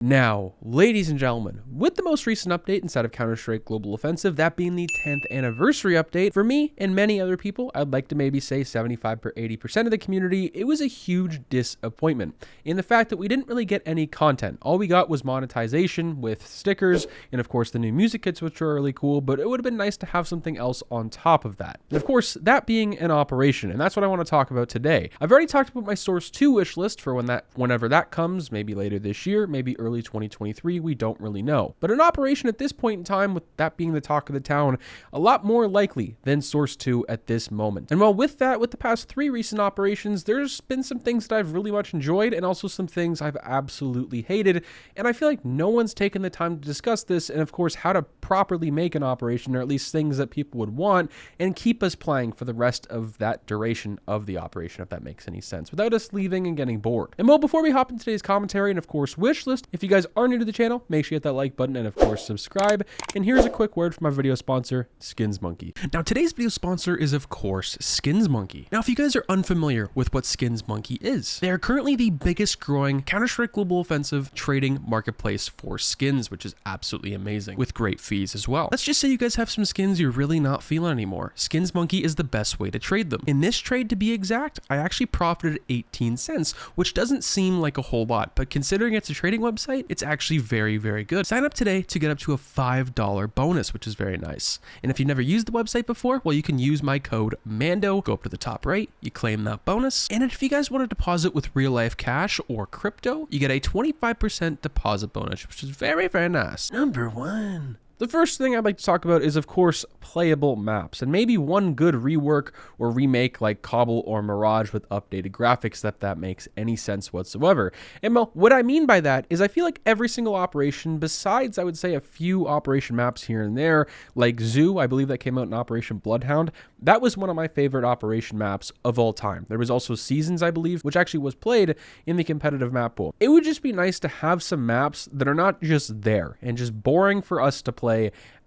Now, ladies and gentlemen, with the most recent update inside of Counter-Strike Global Offensive, that being the 10th anniversary update, for me and many other people, I'd like to maybe say 75 or 80% of the community, it was a huge disappointment in the fact that we didn't really get any content. All we got was monetization with stickers and of course the new music kits, which are really cool, but it would have been nice to have something else on top of that. And of course, that being an operation, and that's what I want to talk about today. I've already talked about my Source 2 wish list for whenever that comes, maybe later this year, maybe early 2023, we don't really know. But an operation at this point in time, with that being the talk of the town, a lot more likely than Source 2 at this moment. And while with that, with the past 3 recent operations, there's been some things that I've really much enjoyed and also some things I've absolutely hated. And I feel like no one's taken the time to discuss this and of course how to properly make an operation, or at least things that people would want and keep us playing for the rest of that duration of the operation, if that makes any sense, without us leaving and getting bored. And well, before we hop into today's commentary and of course wish list, if you guys are new to the channel, make sure you hit that like button and of course subscribe. And here's a quick word from my video sponsor, Skins Monkey. Now today's video sponsor is of course Skins Monkey. Now if you guys are unfamiliar with what Skins Monkey is, they are currently the biggest growing Counter-Strike Global Offensive trading marketplace for skins, which is absolutely amazing, with great fees as well. Let's just say you guys have some skins you're really not feeling anymore. Skins Monkey is the best way to trade them. In this trade, to be exact, I actually profited 18 cents, which doesn't seem like a whole lot, but considering it's a trading website, it's actually very, very good. Sign up today to get up to a $5 bonus, which is very nice. And if you've never used the website before, well, you can use my code MANDO, go up to the top right, you claim that bonus. And if you guys want to deposit with real life cash or crypto, you get a 25% deposit bonus, which is very, very nice. Number 1. The first thing I'd like to talk about is, of course, playable maps, and maybe one good rework or remake like Cobble or Mirage with updated graphics, if that makes any sense whatsoever. And well, what I mean by that is I feel like every single operation, besides I would say a few operation maps here and there, like Zoo, I believe that came out in Operation Bloodhound, that was one of my favorite operation maps of all time. There was also Seasons, I believe, which actually was played in the competitive map pool. It would just be nice to have some maps that are not just there and just boring for us to play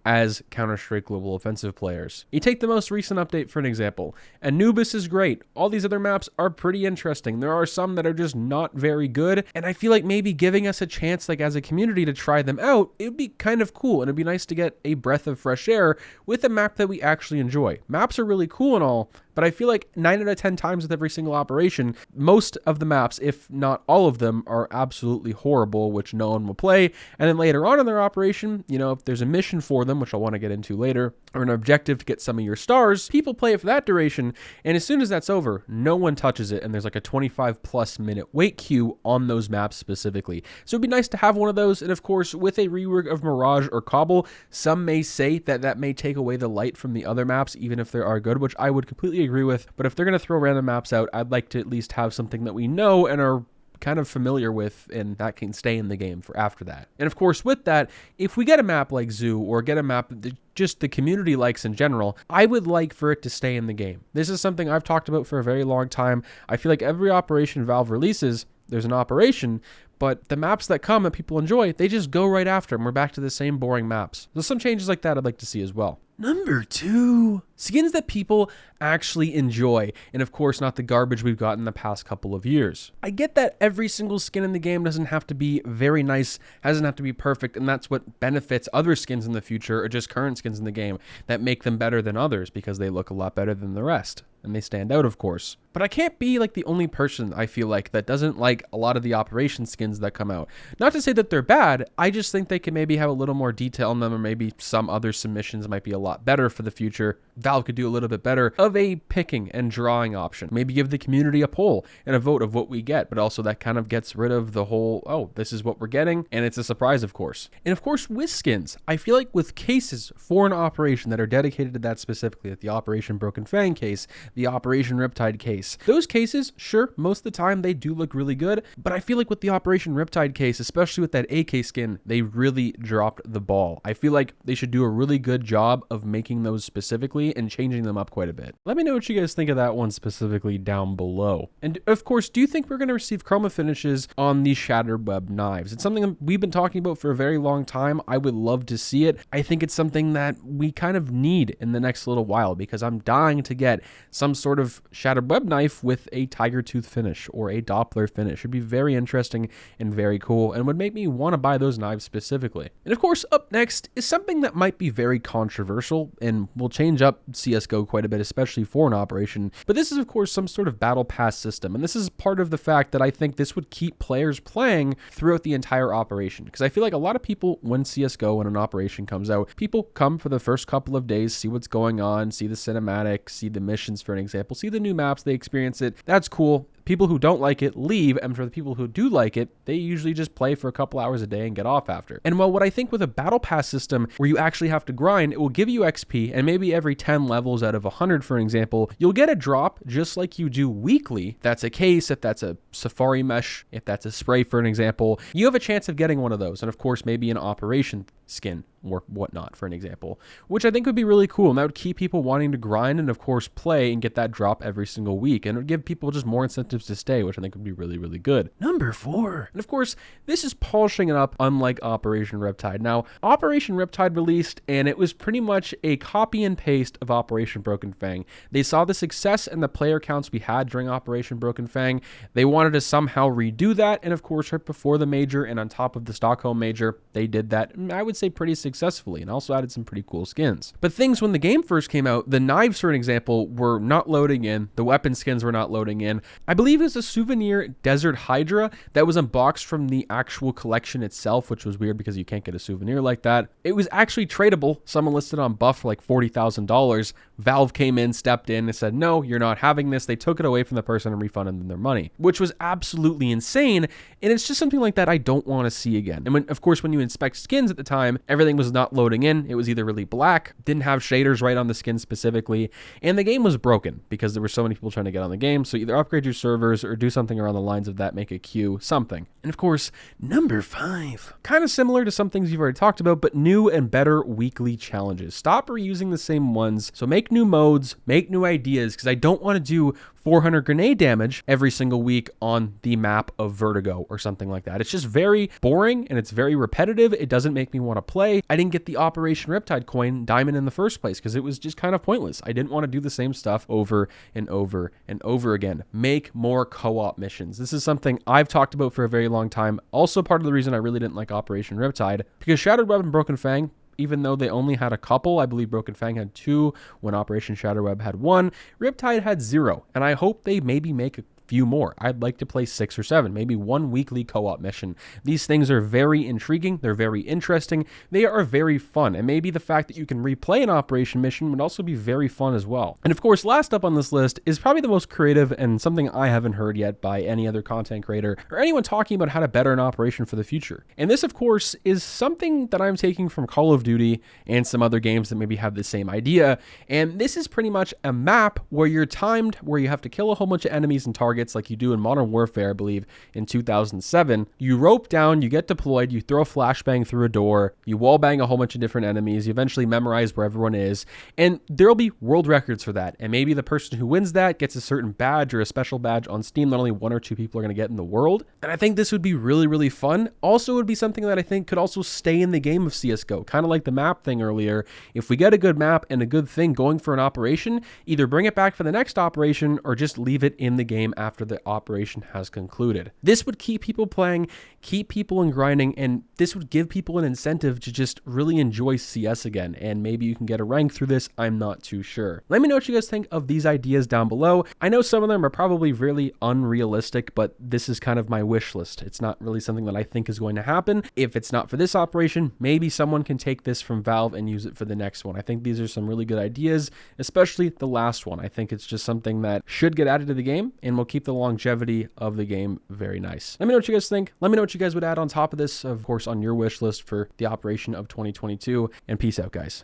as Counter-Strike Global Offensive players. You take the most recent update for an example. Anubis is great. All these other maps are pretty interesting. There are some that are just not very good, and I feel like maybe giving us a chance, like as a community, to try them out, it would be kind of cool, and it'd be nice to get a breath of fresh air with a map that we actually enjoy. Maps are really cool and all, but I feel like 9 out of 10 times with every single operation, most of the maps, if not all of them, are absolutely horrible, which no one will play. And then later on in their operation, you know, if there's a mission for them, which I want to get into later, or an objective to get some of your stars, people play it for that duration. And as soon as that's over, no one touches it. And there's like a 25+ minute wait queue on those maps specifically. So it'd be nice to have one of those. And of course, with a rework of Mirage or Cobble, some may say that that may take away the light from the other maps, even if they are good, which I would completely agree with. But if they're going to throw random maps out, I'd like to at least have something that we know and are kind of familiar with, and that can stay in the game for after that. And of course, with that, if we get a map like Zoo or get a map that just the community likes in general, I would like for it to stay in the game. This is something I've talked about for a very long time. I feel like every operation Valve releases, there's an operation, but the maps that come that people enjoy, they just go right after them. We're back to the same boring maps. There's some changes like that I'd like to see as well. Number 2, skins that people actually enjoy, and of course not the garbage we've gotten the past couple of years. I get that every single skin in the game doesn't have to be very nice, doesn't have to be perfect, and that's what benefits other skins in the future, or just current skins in the game, that make them better than others because they look a lot better than the rest. And they stand out, of course. But I can't be like the only person, I feel like, that doesn't like a lot of the operation skins that come out. Not to say that they're bad, I just think they can maybe have a little more detail in them, or maybe some other submissions might be a lot better for the future. Valve could do a little bit better of a picking and drawing option. Maybe give the community a poll and a vote of what we get, but also that kind of gets rid of the whole, oh, this is what we're getting, and it's a surprise, of course. And of course, with skins, I feel like with cases for an operation that are dedicated to that specifically, like the Operation Broken Fang case, the Operation Riptide case, those cases, sure, most of the time they do look really good, but I feel like with the Operation Riptide case, especially with that AK skin, they really dropped the ball. I feel like they should do a really good job of making those specifically and changing them up quite a bit. Let me know what you guys think of that one specifically down below. And of course, do you think we're going to receive chroma finishes on these Shattered Web knives? It's something we've been talking about for a very long time. I would love to see it. I think it's something that we kind of need in the next little while, because I'm dying to get some sort of Shattered Web knife knife with a tiger tooth finish or a Doppler finish. It'd be very interesting and very cool and would make me want to buy those knives specifically. And of course, up next is something that might be very controversial and will change up CSGO quite a bit, especially for an operation. But this is, of course, some sort of battle pass system. And this is part of the fact that I think this would keep players playing throughout the entire operation. Because I feel like a lot of people, when CSGO and an operation comes out, people come for the first couple of days, see what's going on, see the cinematics, see the missions, for an example, see the new maps, they experience it. That's cool. People who don't like it leave, and for the people who do like it, they usually just play for a couple hours a day and get off after. And while what I think with a battle pass system where you actually have to grind, it will give you XP, and maybe every 10 levels out of 100, for an example, you'll get a drop just like you do weekly. If that's a case, if that's a safari mesh, if that's a spray, for an example, you have a chance of getting one of those. And of course, maybe an operation skin or whatnot, for an example, which I think would be really cool. And that would keep people wanting to grind and of course play and get that drop every single week. And it would give people just more incentives to stay, which I think would be really, really good. Number 4. And of course, this is polishing it up unlike Operation Riptide. Now, Operation Riptide released and it was pretty much a copy and paste of Operation Broken Fang. They saw the success and the player counts we had during Operation Broken Fang. They wanted to somehow redo that. And of course, right before the major and on top of the Stockholm major, they did that. I would say pretty successfully and also added some pretty cool skins. But things when the game first came out, the knives, for an example, were not loading in. The weapon skins were not loading in. I believe it was a souvenir Desert Hydra that was unboxed from the actual collection itself, which was weird because you can't get a souvenir like that. It was actually tradable. Someone listed on Buff for like $40,000. Valve came in, stepped in and said, no, you're not having this. They took it away from the person and refunded them their money, which was absolutely insane. And it's just something like that I don't want to see again. And of course, when you inspect skins at the time, everything was not loading in. It was either really black, didn't have shaders right on the skin specifically, and the game was broken because there were so many people trying to get on the game. So either upgrade your servers or do something around the lines of that, make a queue, something. And of course, number 5, kind of similar to some things you've already talked about, but new and better weekly challenges. Stop reusing the same ones. So make new modes, make new ideas, because I don't want to do 400 grenade damage every single week on the map of Vertigo or something like that. It's just very boring and it's very repetitive. It doesn't make me want to play. I didn't get the Operation Riptide coin diamond in the first place because it was just kind of pointless. I didn't want to do the same stuff over and over and over again. Make more co-op missions. This is something I've talked about for a very long time. Also part of the reason I really didn't like Operation Riptide, because Shattered Web and Broken Fang, even though they only had a couple, I believe Broken Fang had 2 when Operation Shatterweb had 1, Riptide had 0. And I hope they maybe make a few more. I'd like to play 6 or 7, maybe 1 weekly co-op mission. These things are very intriguing. They're very interesting. They are very fun. And maybe the fact that you can replay an operation mission would also be very fun as well. And of course, last up on this list is probably the most creative and something I haven't heard yet by any other content creator or anyone talking about how to better an operation for the future. And this, of course, is something that I'm taking from Call of Duty and some other games that maybe have the same idea. And this is pretty much a map where you're timed, where you have to kill a whole bunch of enemies and targets like you do in Modern Warfare, I believe, in 2007. You rope down, you get deployed, you throw a flashbang through a door, you wallbang a whole bunch of different enemies, you eventually memorize where everyone is, and there'll be world records for that. And maybe the person who wins that gets a certain badge or a special badge on Steam that only 1 or 2 people are going to get in the world. And I think this would be really, really fun. Also, it would be something that I think could also stay in the game of CSGO, kind of like the map thing earlier. If we get a good map and a good thing going for an operation, either bring it back for the next operation or just leave it in the game after the operation has concluded. This would keep people playing, keep people in grinding, and this would give people an incentive to just really enjoy CS again. And maybe you can get a rank through this. I'm not too sure. Let me know what you guys think of these ideas down below. I know some of them are probably really unrealistic, but this is kind of my wish list. It's not really something that I think is going to happen. If it's not for this operation, maybe someone can take this from Valve and use it for the next one. I think these are some really good ideas, especially the last one. I think it's just something that should get added to the game and will keep the longevity of the game very nice. Let me know what you guys think. Let me know what you guys would add on top of this, of course, on your wish list for the operation of 2022. And peace out, guys.